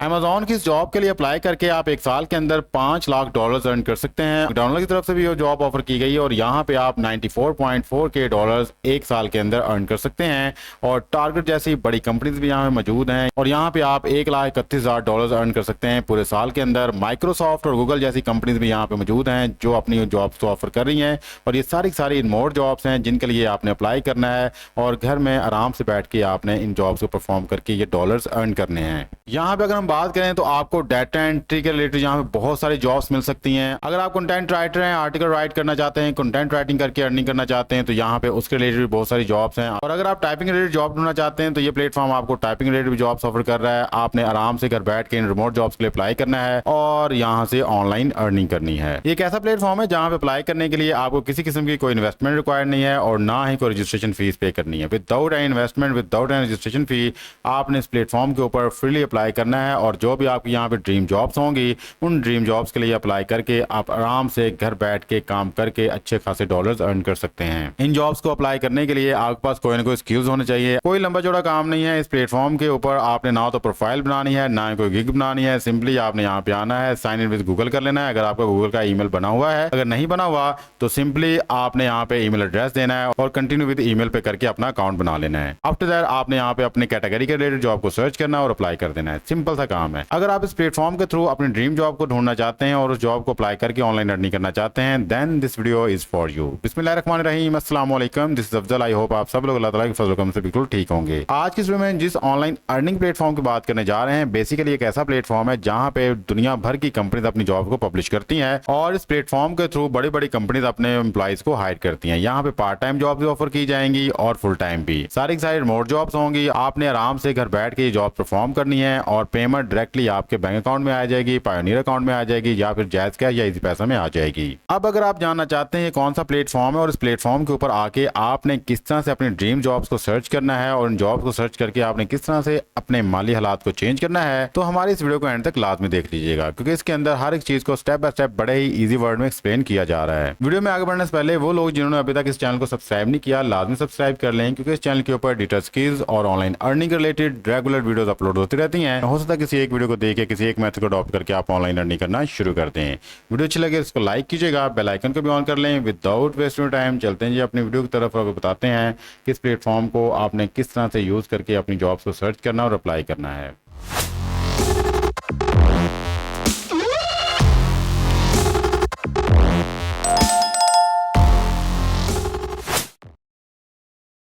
Amazon की इस job के लिए अप्लाई करके आप एक साल के अंदर $5 लाख अर्न कर सकते हैं। मैकडॉनल्ड की तरफ से भी ये जॉब ऑफर की गई है और यहाँ पे आप 94.4 के डॉलर्स एक साल के अंदर अर्न कर सकते हैं। और टारगेट जैसी बड़ी कंपनीज भी यहाँ पे मौजूद हैं और यहाँ पे आप $1,31,000 अर्न कर सकते हैं पूरे साल के अंदर। माइक्रोसॉफ्ट और गूगल जैसी कंपनीज भी यहाँ पे मौजूद हैं जो अपनी जॉब्स को ऑफर कर रही हैं और ये सारी रिमोट जॉब्स हैं जिनके लिए आपने अप्लाई करना है और घर में आराम से बैठ के आपने इन जॉब्स को परफॉर्म करके ये डॉलर्स अर्न करने हैं। यहाँ पे अगर हम बात करें तो आपको डाटा एंट्री के रिलेटेड यहाँ पे बहुत सारी जॉब्स मिल सकती हैं। अगर आप कंटेंट राइटर हैं, आर्टिकल राइट करना चाहते हैं, कंटेंट राइटिंग करके अर्निंग करना चाहते हैं तो यहाँ पे उसके रिलेटेड बहुत सारी जॉब्स हैं। और अगर आप टाइपिंग रिलेटेड जॉब ढूंढना चाहते हैं तो ये प्लेटफॉर्म आपको टाइपिंग रिलेटेड जॉब्स ऑफर कर रहा है। आपने आराम से घर बैठ के इन रिमोट जॉब्स के लिए अप्लाई करना है और यहाँ से ऑनलाइन अर्निंग करनी है। ये एक ऐसा प्लेटफॉर्म है जहाँ पे अप्लाई करने के लिए आपको किसी किस्म की कोई इन्वेस्टमेंट रिक्वायर्ड नहीं है और ना ही कोई रजिस्ट्रेशन फीस पे करनी है। Without any investment, without any registration fee आपने इस प्लेटफॉर्म के ऊपर फ्रीली अप्लाई करना है और जो भी आपकी यहाँ पे ड्रीम जॉब्स होंगी उन ड्रीम जॉब्स के लिए अप्लाई करके आप आराम से घर बैठ के काम करके अच्छे खासे डॉलर्स अर्न कर सकते हैं। इन जॉब्स को अप्लाई करने के लिए आपके पास कोई ना कोई स्किल्स होने चाहिए। कोई लंबा चौड़ा काम नहीं है। इस प्लेटफॉर्म के ऊपर आपने ना तो प्रोफाइल बनानी है ना कोई गिग बनानी है। सिंपली आपने यहाँ पे आना है, साइन इन विद गूगल कर लेना है। अगर आपका गूगल का ईमेल बना हुआ है, अगर नहीं बना हुआ तो सिंपली आपने यहाँ पे ईमेल एड्रेस देना है और कंटिन्यू विद ईमेल पे करके अपना अकाउंट बना लेना है। आफ्टर दैट आपने यहाँ पे अपने कैटेगरी के रिलेटेड जॉब को सर्च करना है और अप्लाई कर देना है। सिंपल सा काम है। अगर आप इस प्लेटफॉर्म के थ्रू अपनी ड्रीम जॉब को ढूंढना चाहते हैं और उस जॉब को अप्लाई करके ऑनलाइन अर्निंग करना चाहते हैं then this video is for you. बिस्मिल्लाहिर्रहमानिर्रहीम, अस्सलाम वालेकुम, this is Afzal. I hope आप सब लोग अल्लाह ताला के फजल करम से बिल्कुल ठीक होंगे। आज की इस वीडियो में जिस ऑनलाइन अर्निंग प्लेटफॉर्म की बात करने जा रहे हैं बेसिकली एक ऐसा प्लेटफॉर्म है जहां पे दुनिया भर की कंपनीज अपनी जॉब को पब्लिश करती हैं और इस प्लेटफॉर्म के थ्रू बड़ी बड़ी कंपनीज अपने एम्प्लॉइज को हायर करती हैं। यहाँ पे पार्ट टाइम जॉब भी ऑफर की जाएंगी और फुल टाइम भी। सारी की सारी रिमोट जॉब्स होंगी। आपने आराम से घर बैठ के ये जॉब परफॉर्म करनी है और पेमेंट डायरेक्टली आपके बैंक अकाउंट में आ जाएगी, पायोनियर अकाउंट में आ जाएगी या फिर जैज़ कैश या इजी पैसा में आ जाएगी। अब अगर आप जानना चाहते हैं ये कौन सा प्लेटफॉर्म है और इस प्लेटफॉर्म के ऊपर आके आपने किस तरह से अपनी ड्रीम जॉब्स को सर्च करना है और उन जॉब्स को सर्च करके आपने किस तरह से अपने माली हालात को चेंज करना है तो हमारी इस वीडियो को एंड तक लाजमी देख लीजिएगा क्योंकि इसके अंदर हर एक चीज को स्टेप बाय स्टेप बड़े ही इजी वर्ड में एक्सप्लेन किया जा रहा है। वीडियो में आगे बढ़ने से पहले वो लोग जिन्होंने अभी तक इस चैनल को सब्सक्राइब नहीं किया लाजमी सब्सक्राइब कर लें क्योंकि इस चैनल के ऊपर डिटेल स्किल्स और online earning related regular videos upload होती रहती हैं। हो सकता है किसी एक वीडियो को देख के किसी एक मेथड को अडॉप्ट करके आप ऑनलाइन अर्निंग करना शुरू कर दें। वीडियो अच्छी लगे इसको लाइक कीजिएगा, बेल आइकन को भी ऑन कर लें। विदाउट वेस्टिंग टाइम चलते हैं जी अपनी वीडियो की तरफ और बताते हैं कि इस प्लेटफॉर्म को आपने किस तरह से यूज करके अपनी जॉब्स को सर्च करना और अप्लाई करना है।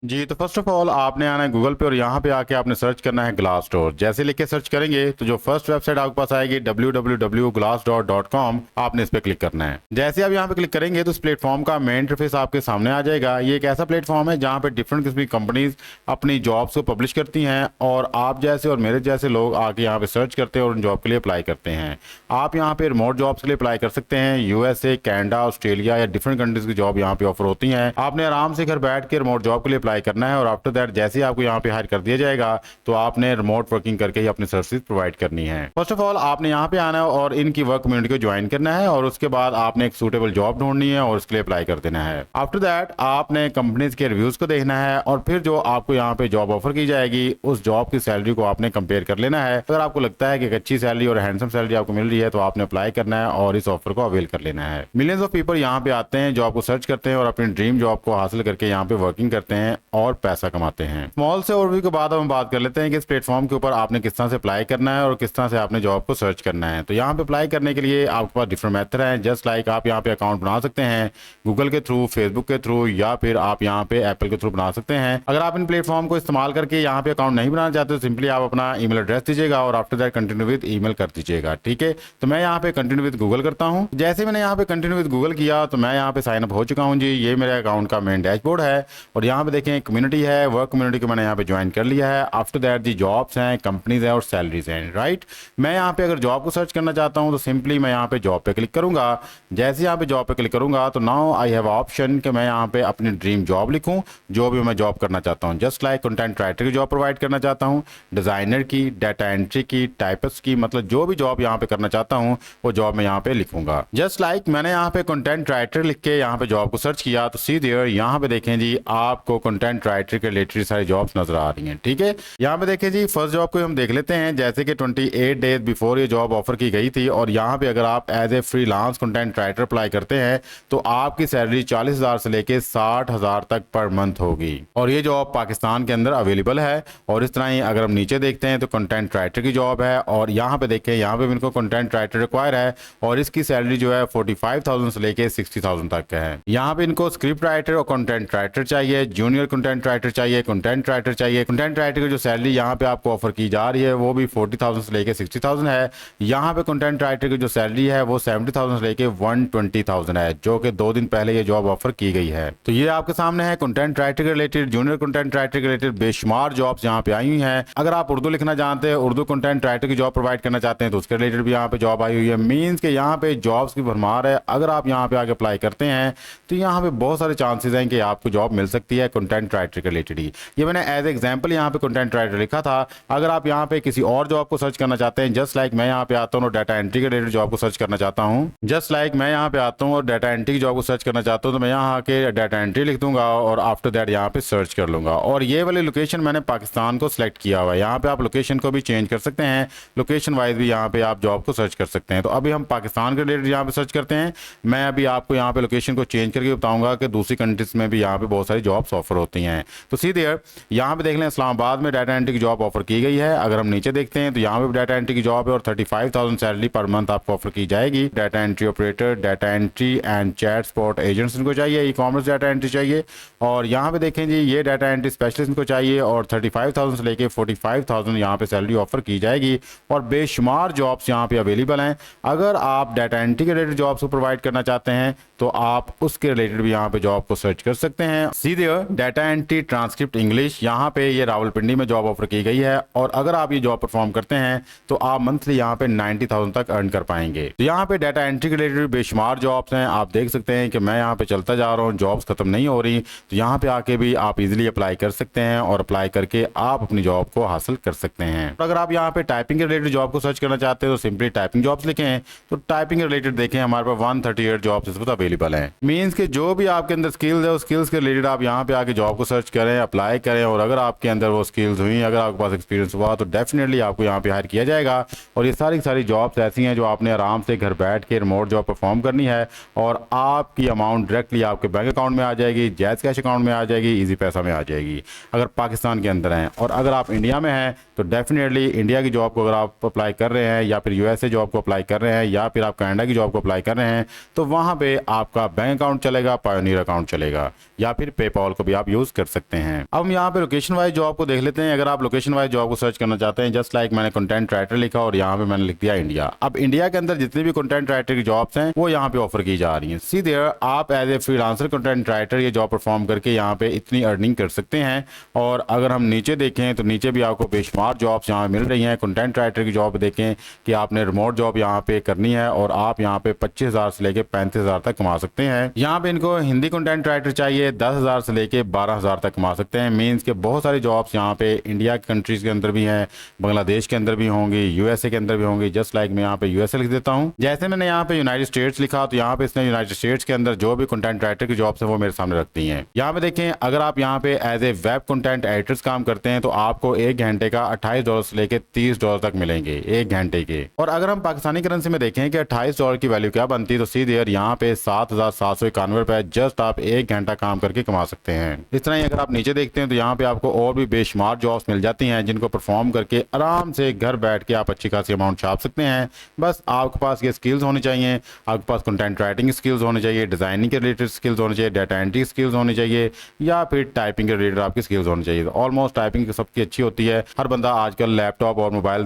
जी तो फर्स्ट ऑफ ऑल आपने आना है गूगल पे और यहाँ पे आके आपने सर्च करना है ग्लासडोर। जैसे लिख के सर्च करेंगे तो जो फर्स्ट वेबसाइट आपके पास आएगी www.glassdoor.com आपने इस पे क्लिक करना है। जैसे आप यहाँ पे क्लिक करेंगे तो इस प्लेटफॉर्म का मेन इंटरफेस आपके सामने आ जाएगा। ये एक ऐसा प्लेटफॉर्म है जहाँ पे डिफरेंट किस्म की कंपनीज अपनी जॉब्स को पब्लिश करती हैं और आप जैसे और मेरे जैसे लोग आके यहाँ पे सर्च करते हैं और उन जॉब के लिए अप्लाई करते हैं। आप यहाँ पे रिमोट जॉब्स के लिए अप्लाई कर सकते हैं। यूएसए, कैनेडा, ऑस्ट्रेलिया या डिफरेंट कंट्रीज की जॉब यहाँ पे ऑफर होती है। आपने आराम से घर बैठ के रिमोट जॉब के लिए अप्लाई करना है और आफ्टर दैट जैसे ही आपको यहाँ पे हायर कर दिया जाएगा तो आपने रिमोट वर्किंग करके ही अपनी सर्विस प्रोवाइड करनी है। फर्स्ट ऑफ ऑल आपने यहाँ पे आना है और इनकी वर्क कम्युनिटी को ज्वाइन करना है और उसके बाद आपने एक सूटेबल जॉब ढूंढनी है और उसके लिए अप्लाई कर देना है। आफ्टर दैट आपने कंपनीज के रिव्यूज को देखना है और फिर जो आपको यहाँ पे जॉब ऑफर की जाएगी उस जॉब की सैलरी को आपने कंपेयर कर लेना है। अगर आपको लगता है कि एक अच्छी सैलरी और हैंडसम सैलरी आपको मिल रही है तो आपने अप्लाई करना है और इस ऑफर को अवेल कर लेना है। मिलियंस ऑफ पीपल यहाँ पे आते हैं, जॉब को सर्च करते हैं और अपनी ड्रीम जॉब को हासिल करके यहाँ पे वर्किंग करते हैं और पैसा कमाते हैं। स्मॉल से ओवरव्यू के बाद हम बात कर लेते हैं कि इस प्लेटफॉर्म के ऊपर आपने किस तरह से अप्लाई करना है और किस तरह से आपने जॉब को सर्च करना है। तो यहाँ पे अप्लाई करने के लिए आपके पास डिफरेंट मेथड हैं। जस्ट लाइक आप यहाँ पे अकाउंट बना सकते हैं गूगल के थ्रू, फेसबुक के थ्रू या फिर आप यहाँ पे एप्पल के थ्रू बना सकते हैं। अगर आप इन प्लेटफॉर्म को इस्तेमाल करके यहाँ पे अकाउंट नहीं बनाना चाहते तो सिंपली आप अपना ईमेल एड्रेस दीजिएगा और after that continue with email कर दीजिएगा। ठीक है, तो मैं यहाँ पे कंटिन्यू विद गूगल करता हूँ। जैसे मैंने यहाँ पे कंटिन्यू विद गूगल किया तो मैं यहाँ पे साइन अप हो चुका हूँ जी। ये मेरे अकाउंट का मेन डैशबोर्ड है और यहाँ पे देखें कम्युनिटी है, वर्क कम्युनिटी को मैंने यहाँ पे ज्वाइन कर लिया है। आफ्टर दैट दी जॉब्स हैं, कंपनीज हैं और सैलरीज हैं। राइट, मैं यहाँ पे अगर जॉब को सर्च करना चाहता हूँ तो सिंपली मैं यहाँ पे जॉब पे क्लिक करूंगा। जैसे यहाँ पे जॉब पे क्लिक करूंगा तो नाउ आई हैव ऑप्शन कि मैं यहाँ पे अपनी ड्रीम जॉब लिखूं जो भी मैं जॉब करना चाहता हूँ। जस्ट लाइक कंटेंट राइटर की जॉब प्रोवाइड करना चाहता हूँ, डिजाइनर की, डाटा एंट्री की, टाइपिस्ट की, मतलब जो भी जॉब यहाँ पे करना चाहता हूँ वो जॉब मैं यहाँ पे लिखूंगा। जस्ट लाइक मैंने यहाँ पे कंटेंट राइटर लिख के यहाँ पे जॉब को सर्च किया तो सी देयर यहाँ पे देखें जी आपको कंटेंट कंटेंट राइटर के रिलेटेड सारी जॉब्स नजर आ रही हैं। ठीक है, यहाँ पे देखिए जी, फर्स्ट जॉब को हम देख लेते हैं। जैसे कि 28 डेज बिफोर ये जॉब ऑफर की गई थी और यहाँ पे अगर आप as a freelance content writer apply करते हैं तो आपकी सैलरी 40,000 से लेके 60,000 तक पर मंथ होगी और ये जॉब पाकिस्तान के अंदर अवेलेबल है। और इस तरह ही अगर हम नीचे देखते हैं तो कंटेंट राइटर की जॉब है और यहाँ पे देखें, यहाँ पे भी इनको कंटेंट राइटर रिक्वायर है और इसकी सैलरी जो है 45,000 से लेके 60,000 तक है। यहाँ पे इनको स्क्रिप्ट राइटर और कंटेंट राइटर चाहिए, जूनियर कंटेंट राइटर चाहिए, कंटेंट राइटर चाहिए। कंटेंट राइटर की जो सैलरी यहाँ पे आपको ऑफर की जा रही है वो भी 40,000 से लेके 60,000 है। यहाँ पे कंटेंट राइटर की जो सैलरी है वो 70,000 से लेके 120,000 है, जो कि 2 दिन पहले ये जॉब ऑफर की गई है। तो ये आपके सामने है कंटेंट राइटर के रिलेटेड, जूनियर कंटेंट राइटर के रिलेटेड बेशुमार जॉब्स यहाँ पे आई हुई हैं। अगर आप उर्दू लिखना जानते हैं, उर्दू कंटेंट राइटर की जॉब प्रोवाइड करना चाहते हैं तो उसके रिलेटेड भी यहाँ पे जॉब आई हुई है। मींस के यहाँ पे जॉब्स की भरमार है। अगर आप यहाँ पे आगे अप्लाई करते हैं तो यहाँ पे बहुत सारे चांसेस हैं कि आपको जॉब मिल सकती है कंटेंट राइटर के रिलेटेड ही। ये मैंने एज एग्जांपल यहाँ पे कंटेंट राइटर लिखा था। अगर आप यहाँ पे किसी और जॉब को सर्च करना चाहते हैं, जस्ट लाइक मैं यहाँ पे आता हूँ और डाटा एंट्री के रिलेटेड जॉब को सर्च करना चाहता हूँ, जस्ट लाइक मैं यहाँ पे आता हूँ और डाटा एंट्री की जॉब को सर्च करना चाहता हूँ, तो मैं यहाँ आके डाटा एंट्री लिख दूंगा और आफ्टर दैट यहाँ पे सर्च कर लूंगा। और ये वाली लोकेशन मैंने पाकिस्तान को सिलेक्ट किया हुआ है। यहाँ पे आप लोकेशन को भी चेंज कर सकते हैं, लोकेशन वाइज भी यहाँ पे आप जॉब को सर्च कर सकते हैं। तो अभी हम पाकिस्तान के रिलेटेड यहाँ पे सर्च करते हैं। मैं अभी आपको यहाँ पे लोकेशन को चेंज करके बताऊंगा कि दूसरी कंट्रीज में भी यहाँ पे बहुत सारी जॉब्स ऑफर होती हैं। तो सीधे यहाँ पे देख लें, इस्लामाबाद में डाटा एंट्री की जॉब ऑफर की गई है। अगर हम नीचे देखते हैं तो यहाँ पे डाटा एंट्री की जॉब है और 35,000 सैलरी पर मंथ आपको ऑफर की जाएगी। Data entry operator, data entry and chat support agents इनको चाहिए, ई कॉमर्स डाटा एंट्री चाहिए। और यहाँ पे देखें जी, ये डाटा एंट्री स्पेशलिस्ट इनको चाहिए और 35,000 से लेके 45,000 यहाँ पे सैलरी ऑफर की जाएगी और बेशुमार जॉब्स यहाँ पे अवेलेबल हैं। अगर आप डाटा एंट्री के रिलेटेड जॉब्स को प्रोवाइड करना चाहते हैं तो आप उसके रिलेटेड भी यहाँ पे जॉब को सर्च कर सकते हैं। सीधे डाटा एंट्री ट्रांसक्रिप्ट इंग्लिश, यहाँ पे ये रावलपिंडी में जॉब ऑफर की गई है और अगर आप ये जॉब परफॉर्म करते हैं तो आप मंथली यहाँ पे 90,000 तक अर्न कर पाएंगे। तो यहाँ पे डाटा एंट्री के रिलेटेड बेशुमार जॉब्स हैं। आप देख सकते हैं कि मैं यहाँ पे चलता जा रहा हूँ, जॉब्स खत्म नहीं हो रही। तो यहाँ पे आके भी आप इजिली अप्लाई कर सकते हैं और अप्लाई करके आप अपनी जॉब को हासिल कर सकते हैं। तो अगर आप यहाँ पे टाइपिंग के रिलेटेड जॉब को सर्च करना चाहते हैं तो सिंपली टाइपिंग जॉब्स लिखें। तो टाइपिंग के रिलेटेड देखें, हमारे पास 138 जॉब्स इस वक्त अवेलेबल हैं। मीन्स के जो भी आपके अंदर स्किल्स है उस स्किल्स के रिलेटेड आप यहाँ पे आके जॉब को सर्च करें, अप्लाई करें और अगर आपके अंदर वो स्किल्स हुई, अगर आपके पास एक्सपीरियंस हुआ तो डेफिनेटली आपको यहाँ पे हायर किया जाएगा। और ये सारी सारी जॉब्स ऐसी हैं जो आपने आराम से घर बैठ के रिमोट जॉब परफॉर्म करनी है और आपकी अमाउंट डायरेक्टली आपके बैंक अकाउंट में आ जाएगी, जैज़ कैश अकाउंट में आ जाएगी, ईजी पैसा में आ जाएगी अगर पाकिस्तान के अंदर हैं। और अगर आप इंडिया में हैं तो डेफिनेटली इंडिया की जॉब को अगर आप अप्लाई कर रहे हैं या फिर यूएसए जॉब को अप्लाई कर रहे हैं या फिर आप कनाडा की जॉब को अप्लाई कर रहे हैं तो वहाँ पे आपका बैंक अकाउंट चलेगा, पायोनियर अकाउंट चलेगा या फिर पेपॉल को भी आप यूज कर सकते हैं। अब हम यहाँ पे लोकेशन वाइज जॉब को देख लेते हैं। अगर आप लोकेशन वाइज जॉब को सर्च करना चाहते हैं, जस्ट लाइक मैंने कंटेंट राइटर लिखा और यहाँ पे मैंने लिख दिया इंडिया। अब इंडिया के अंदर जितनी भी कंटेंट राइटर की जॉब्स हैं वो यहाँ पे ऑफर की जा रही हैं। सीधे आप as a freelancer content writer ये जॉब परफॉर्म करके यहाँ पे इतनी अर्निंग कर सकते हैं। और अगर हम नीचे देखें तो नीचे भी आपको बेशुमार जॉब्स यहाँ मिल रही हैं। कंटेंट राइटर की जॉब देखें कि आपने रिमोट जॉब यहाँ पे करनी है और आप यहाँ पे 25,000 से लेके 35,000 तक कमा सकते हैं। यहाँ पे इनको हिंदी कंटेंट राइटर चाहिए, 10,000 से लेके 12,000 तक कमा सकते हैं। मीन्स के बहुत सारी जॉब्स यहाँ पे इंडिया की कंट्रीज के अंदर भी हैं, बांग्लादेश के अंदर भी होंगी, यूएसए के अंदर भी होंगी। जस्ट लाइक मैं यहाँ पे यूएसए लिख देता हूँ। जैसे मैंने यहाँ पे यूनाइटेड स्टेट्स लिखा तो यहाँ पे इसने यूनाइटेड स्टेट्स के अंदर जो भी कंटेंट राइटर की जॉब्स है वो मेरे सामने रखती हैं। यहाँ पे देखें, अगर आप यहाँ पे as a web content editors काम करते हैं तो आपको 1 घंटे का $28 से लेके $30 तक मिलेंगे 1 घंटे के। और अगर हम पाकिस्तानी करेंसी में देखें कि $28 की वैल्यू क्या बनती है तो सीधे यहाँ पे 7,791 रुपए जस्ट आप 1 घंटा काम करके कमा सकते हैं। इस तरह ही अगर आप नीचे देखते हैं तो यहाँ पे आपको और भी बेशुमार जॉब्स मिल जाती हैं जिनको परफॉर्म करके आराम से घर बैठ के आप अच्छी खासी अमाउंट छाप सकते हैं। बस आपके पास ये स्किल्स होनी चाहिए, आपके पास कंटेंट राइटिंग स्किल्स होनी चाहिए, डिजाइनिंग के रिलेटेड स्किल्स होनी चाहिए, डाटा एंट्री स्किल्स होनी चाहिए या फिर टाइपिंग के रिलेटेड आपकी स्किल्स होनी चाहिए। ऑलमोस्ट टाइपिंग सबकी अच्छी होती है। हर बंदा आजकल लैपटॉप और मोबाइल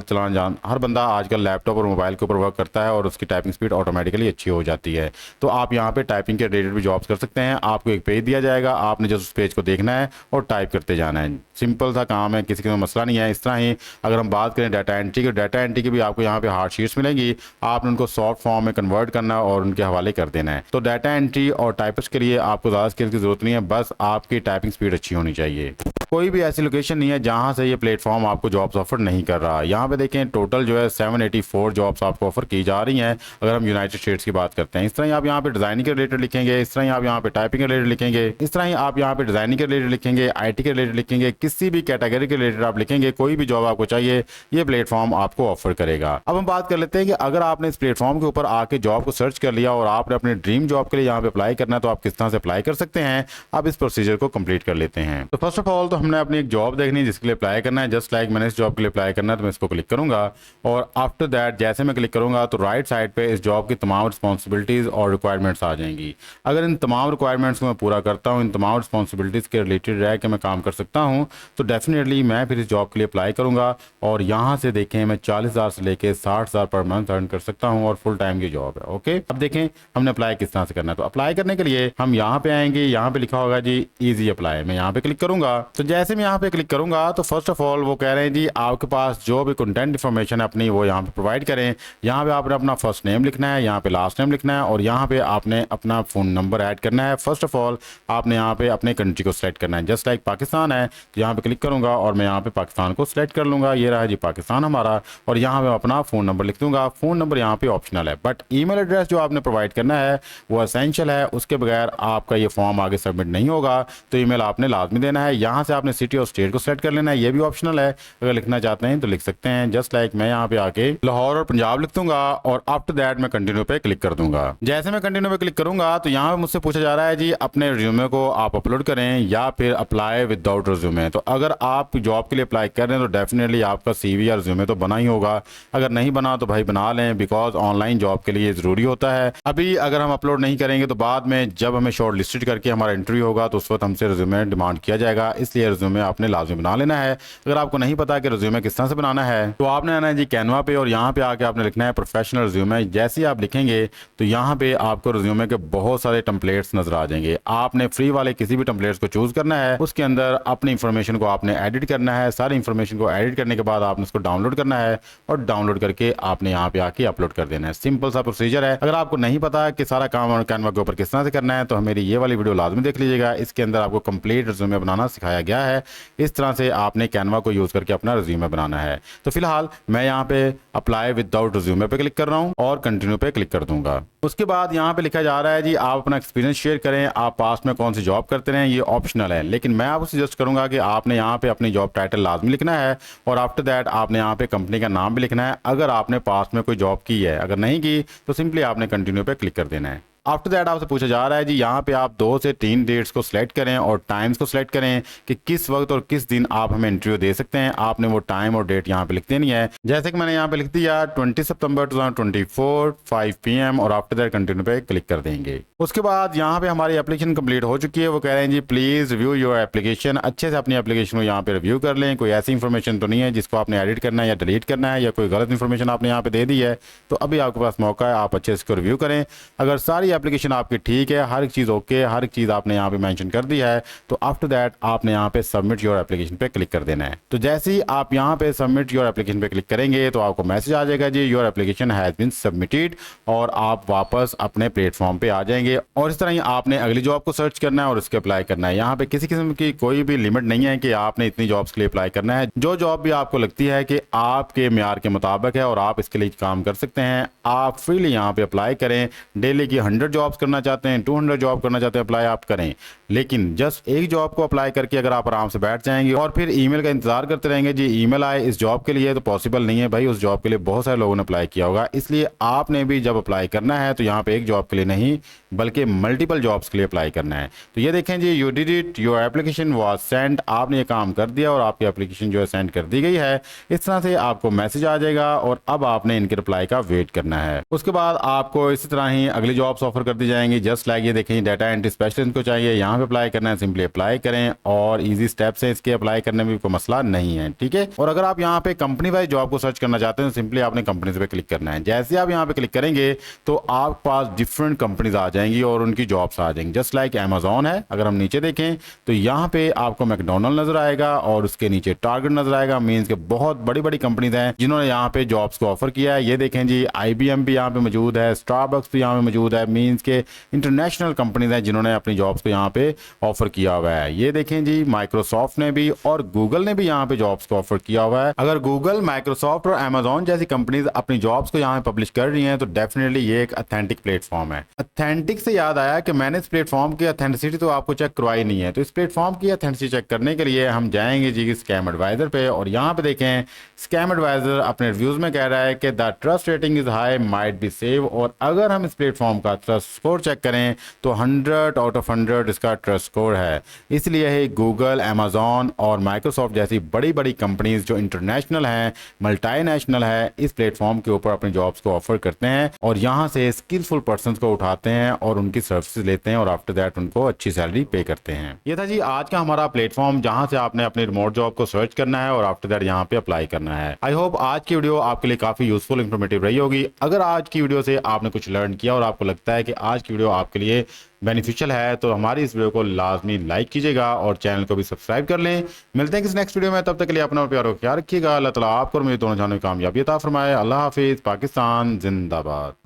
के ऊपर वर्क करता है और उसकी टाइपिंग स्पीड ऑटोमेटिकली अच्छी हो जाती है। तो आप यहाँ पे टाइपिंग के रिलेटेड भी जॉब्स कर सकते हैं। आपको एक पेज दिया जाएगा, आपने जस्ट उस पेज को देखना है और टाइप करते जाना है। सिंपल सा काम है, किसी का मसला नहीं है। इस तरह ही अगर हम बात करें डाटा एंट्री की भी आपको यहाँ पे हार्ड शीट्स मिलेंगी, आपने उनको सॉफ्ट फॉर्म में कन्वर्ट करना और उनके हवाले कर देना है। तो डाटा एंट्री और टाइपिस्ट के लिए आपको ज़्यादा स्किल्स की जरूरत नहीं है, बस आपकी टाइपिंग स्पीड अच्छी होनी चाहिए। कोई भी ऐसी लोकेशन नहीं है जहां से ये प्लेटफॉर्म आपको जॉब्स ऑफर नहीं कर रहा। यहाँ पे देखें टोटल जो है 784 जॉब्स आपको ऑफर की जा रही हैं अगर हम यूनाइटेड स्टेट्स की बात करते हैं। इस तरह आप यहाँ पे डिजाइनिंग के रिलेटेड लिखेंगे, इस तरह आप यहाँ पे टाइपिंग के रिलेटेड लिखेंगे, इस तरह ही आप यहाँ पे डिजाइनिंग के रिलेटेड लिखेंगे, IT के रिलेटेड लिखेंगे, किसी भी कैटेगरी के रिलेटेड आप लिखेंगे, कोई भी जॉब आपको चाहिए ये प्लेटफॉर्म आपको ऑफर करेगा। अब हम बात कर लेते हैं कि अगर आपने इस प्लेटफॉर्म के ऊपर आके जॉब को सर्च कर लिया और आपने अपने ड्रीम जॉब के लिए यहाँ पे अप्लाई करना है तो आप किस तरह से अप्लाई कर सकते हैं। अब इस प्रोसीजर को कंप्लीट कर लेते हैं। तो फर्स्ट ऑफ ऑल तो हमने अपनी एक जॉब देखनी है जिसके लिए अप्लाई करना है। जस्ट लाइक मैंने इस जॉब के लिए अप्लाई करना है तो मैं इसको क्लिक करूंगा और आफ्टर दैट जैसे मैं क्लिक करूंगा तो राइट साइड पे इस जॉब की तमाम रिस्पॉन्सिबिलिटीज और रिक्वायरमेंट्स आ जाएंगी। अगर इन तमाम रिक्वायरमेंट्स को मैं पूरा करता हूँ, इन तमाम रिस्पॉन्सिबिलिटीज के रिलेटेड रह के मैं काम कर सकता हूँ तो डेफिनेटली मैं फिर इस जॉब के लिए अप्लाई करूंगा। और यहाँ से देखें मैं 40,000 से लेके 60,000 पर मंथ अर्न कर सकता हूँ और फुल टाइम की जॉब है। ओके, अब देखें हमने अप्लाई किस तरह से करना है। तो अप्लाई करने के लिए हम यहाँ पे आएंगे, यहाँ पे लिखा होगा जी इजी अप्लाई, मैं यहाँ पे क्लिक करूंगा। तो जैसे मैं यहाँ पे क्लिक करूंगा तो फर्स्ट ऑफ ऑल वो कह रहे हैं जी आपके पास जो भी कंटेंट इन्फॉर्मेशन है अपनी वो यहाँ पे प्रोवाइड करें। यहाँ पे आपने अपना फर्स्ट नेम लिखना है, यहाँ पे लास्ट नेम लिखना है और यहाँ पे आपने अपना फोन नंबर ऐड करना है। फर्स्ट ऑफ ऑल आपने यहाँ पे अपने कंट्री को सिलेक्ट करना है। जस्ट लाइक पाकिस्तान है तो यहाँ पे क्लिक करूंगा और मैं यहाँ पे पाकिस्तान को सिलेक्ट कर लूंगा। ये रहा जी पाकिस्तान हमारा और यहाँ पे अपना फोन नंबर लिख दूंगा। फोन नंबर यहाँ पे ऑप्शनल है बट ईमेल एड्रेस जो आपने प्रोवाइड करना है वो एसेंशियल है, उसके बगैर आपका ये फॉर्म आगे सबमिट नहीं होगा। तो ईमेल आपने लाजमी देना है। यहाँ से आपने सिटी और स्टेट को सेलेक्ट कर लेना है, ये भी ऑप्शनल है, अगर लिखना चाहते हैं तो लिख सकते हैं। जस्ट लाइक मैं यहाँ पे आके लाहौर और पंजाब लिख दूंगा और आफ्टर दैट मैं कंटिन्यू पे क्लिक कर दूंगा। जैसे मैं कंटिन्यू पे क्लिक करूंगा तो यहाँ पे मुझसे पूछा जा रहा है जी अपने रिज्यूमे को आप अपलोड करें या फिर अप्लाई विदाउट रिज्यूमे। तो अगर आप जॉब के लिए अप्लाई कर रहे हैं तो डेफिनेटली आपका CV या रिज्यूमे तो बना ही होगा, अगर नहीं बना तो भाई बना लें बिकॉज ऑनलाइन जॉब के लिए जरूरी होता है। अभी अगर हम अपलोड नहीं करेंगे तो बाद में जब हमें शॉर्ट लिस्टेड करके हमारा इंटरव्यू होगा तो उस वक्त हमसे रिज्यूमे डिमांड किया जाएगा, इसलिए रिज्यूमे आपने लाजमी बना लेना है। अगर आपको नहीं पता कि रिज्यूमे किस तरह से बनाना है तो आपने आना है जी कैनवा पे और यहाँ पे आके आपने लिखना है प्रोफेशनल रिज्यूमे। जैसे ही आप लिखेंगे तो यहाँ पे आपको रिज्यूमे के बहुत सारे टेम्पलेट्स नजर आ जाएंगे। आपने फ्री वाले किसी भी टेम्पलेट्स को चूज करना है, उसके अंदर अपनी इंफॉर्मेशन को आपने एडिट करना है। सारी इंफॉर्मेशन को एडिट करने के बाद आपने उसको डाउनलोड करना है और डाउनलोड करके आपने यहाँ पे आके अपलोड कर देना है। सिंपल सा प्रोसीजर है। अगर आपको नहीं पता कि सारा काम कैनवा के ऊपर किस तरह से करना है तो मेरी ये वाली वीडियो लाजमी देख लीजिएगा। इसके अंदर आपको कंप्लीट रिज्यूमे बनाना सिखाया गया है। इस तरह से आपने कैनवा को यूज करके अपना रिज्यूमे बनाना है। तो फिलहाल मैं यहाँ पे अप्लाई विदाउट रिज्यूमे पे क्लिक कर रहा हूँ और कंटिन्यू पे क्लिक कर दूंगा। उसके बाद यहाँ पे लिखा जा रहा है जी आप अपना एक्सपीरियंस शेयर करें, आप पास्ट में कौन सी जॉब करते रहे, ये ऑप्शनल है। लेकिन मैं आपको सजेस्ट करूंगा कि आपने यहाँ पे अपनी जॉब टाइटल लाजमी लिखना है और आफ्टर दैट आपने यहाँ पे कंपनी का नाम भी लिखना है अगर आपने पास्ट में कोई जॉब की है। अगर नहीं की तो सिंपली आपने कंटिन्यू पे क्लिक कर देना है। आफ्टर दैट आपसे पूछा जा रहा है जी यहाँ पे आप 2 से 3 डेट्स को सिलेक्ट करें और टाइम्स को सिलेक्ट करें कि किस वक्त और किस दिन आप हमें इंटरव्यू दे सकते हैं। आपने वो टाइम और डेट यहाँ पे लिख देनी है। जैसे कि मैंने यहाँ पे लिख दिया 20 सितंबर 2024 5 PM और आफ्टर दैट कंटिन्यू पे क्लिक कर देंगे। उसके बाद यहाँ पे हमारी एप्लीकेशन कंप्लीट हो चुकी है। वो कह रहे हैं जी प्लीज रिव्यू योर एप्लीकेशन, अच्छे से अपनी एप्लीकेशन को यहाँ पे रिव्यू कर लें। कोई ऐसी इंफॉर्मेशन तो नहीं है जिसको आपने एडिट करना है या डिलीट करना है या कोई गलत इंफॉर्मेशन आपने यहाँ पे दे दी है। तो अभी आपके पास मौका है, आप अच्छे से इसको रिव्यू करें। अगर सारी एप्लीकेशन आपकी ठीक है, हर एक चीज़ ओके, हर एक चीज़ आपने यहाँ पे मेंशन कर दी है तो आफ्टर दैट आपने यहाँ पे सबमिट योर एप्लीकेशन पे क्लिक कर देना है। तो जैसे ही आप यहाँ पे सबमिट योर एप्लीकेशन पे क्लिक करेंगे तो आपको मैसेज आ जाएगा जी your application has been submitted और आप वापस अपने प्लेटफॉर्म पे आ जाएंगे। और इस तरह ही आपने अगली जॉब को सर्च करना है और उसके अप्लाई करना है। यहाँ पे किसी किस्म की कोई भी लिमिट नहीं है कि आपने इतनी जॉब्स के लिए अप्लाई करना है। जो जॉब भी आपको लगती है कि आपके म्यार के मुताबिक है और आप इसके लिए काम कर सकते हैं, आप फ्रीली यहाँ पे अप्लाई करें। डेली की 100 जॉब्स करना चाहते हैं, 200 जॉब करना चाहते हैं, अप्लाई आप करें। लेकिन जस्ट एक जॉब को अप्लाई करके अगर आप आराम से बैठ जाएंगे और फिर ईमेल का इंतजार करते रहेंगे जी ईमेल आए इस जॉब के लिए, तो पॉसिबल नहीं है भाई। उस जॉब के लिए बहुत सारे लोगों ने अप्लाई किया होगा, इसलिए आपने भी जब अप्लाई करना है तो यहाँ पे एक जॉब के लिए नहीं बल्कि मल्टीपल जॉब्स के लिए अप्लाई करना है। तो ये देखें जी you did it, your application was sent, आपने ये काम कर दिया और आपकी एप्लीकेशन जो है सेंड कर दी गई है। इस तरह से आपको मैसेज आ जाएगा और अब आपने इनके रिप्लाई का वेट करना है। उसके बाद आपको इसी तरह ही अगली जॉब्स ऑफर कर दी जाएंगी। जस्ट लाइक ये देखें डाटा एंट्री स्पेशलिस्ट को चाहिए, यहाँ पे अप्लाई करना है, सिंपली अप्लाई करें और इजी स्टेप्स है इसके, अप्लाई करने में कोई मसला नहीं है, ठीक है। और अगर आप यहाँ पे कंपनी वाइज जॉब को सर्च करना चाहते हैं तो सिंपली आपने कंपनीज पे क्लिक करना है। जैसे आप यहाँ पे क्लिक करेंगे तो आपके पास डिफरेंट कंपनीज आ जाएंगी और उनकी जॉब्स आ जाएंगी। जस्ट लाइक अमेजॉन है, अगर हम नीचे देखें तो यहाँ पे आपको मैकडोनल्ड नजर आएगा और उसके नीचे टारगेट नजर आएगा। मीन्स के बहुत बड़ी बड़ी कंपनीज हैं जिन्होंने यहाँ पे जॉब्स को ऑफर किया है। ये देखें जी IBM भी यहाँ पे मौजूद है, स्टारबक्स भी यहाँ पे मौजूद है। मीन्स के इंटरनेशनल कंपनीज हैं जिन्होंने अपनी जॉब्स को यहाँ पे ऑफर किया हुआ है। ये देखें जी, माइक्रोसॉफ्ट ने भी और गूगल ने भी यहाँ पे जॉब्स को ऑफर किया हुआ है। अगर गूगल, माइक्रोसॉफ्ट और अमेजॉन जैसी कंपनीज अपनी जॉब्स को यहाँ पे पब्लिश कर रही हैं तो डेफिनेटली ये एक अथेंटिक प्लेटफॉर्म है। अथेंटिक से याद आया कि मैंने इस प्लेटफॉर्म की अथेंटिसिटी तो आपको चेक करवाई नहीं है, तो इस प्लेटफॉर्म की अथेंटिसिटी चेक करने के लिए हम जाएंगे जी स्कैम एडवाइजर पे, और यहाँ पे देखें स्कैम एडवाइजर अपने रिव्यूज में कह रहा है कि the trust rating is high, might be save. और अगर हम इस प्लेटफॉर्म का ट्रस्ट स्कोर चेक करें तो 100 आउट ऑफ 100 इसका ट्रस्ट स्कोर है। इसलिए ही गूगल, अमेजॉन और माइक्रोसॉफ्ट जैसी बड़ी बड़ी कंपनीज जो इंटरनेशनल हैं, मल्टीनेशनल है, इस प्लेटफॉर्म के ऊपर अपने जॉब्स को ऑफर करते हैं और यहाँ से स्किलफुल पर्सन को उठाते हैं और उनकी सर्विसेज लेते हैं और आफ्टर दैट उनको अच्छी सैलरी पे करते हैं। ये था जी आज का हमारा प्लेटफॉर्म जहां से आपने अपनी रिमोट जॉब को सर्च करना है और आफ्टर दैट यहाँ पे अप्लाई करना है। आई होप आज की वीडियो आपके लिए काफी यूजफुल, इंफॉर्मेटिव रही होगी। अगर आज की वीडियो से आपने कुछ लर्न किया और आपको लगता है कि आज की वीडियो आपके लिए बेनिफिशियल है तो हमारी इस वीडियो को लाजमी लाइक कीजिएगा और चैनल को भी सब्सक्राइब कर लें। मिलते हैं किसी नेक्स्ट वीडियो में, तब तक के लिए अपना और प्यार ख्याल रखिएगा। अल्लाह ताला आपको और मुझे दोनों जानों की कामयाबी अता फरमाए। अल्लाह हाफिज। पाकिस्तान जिंदाबाद।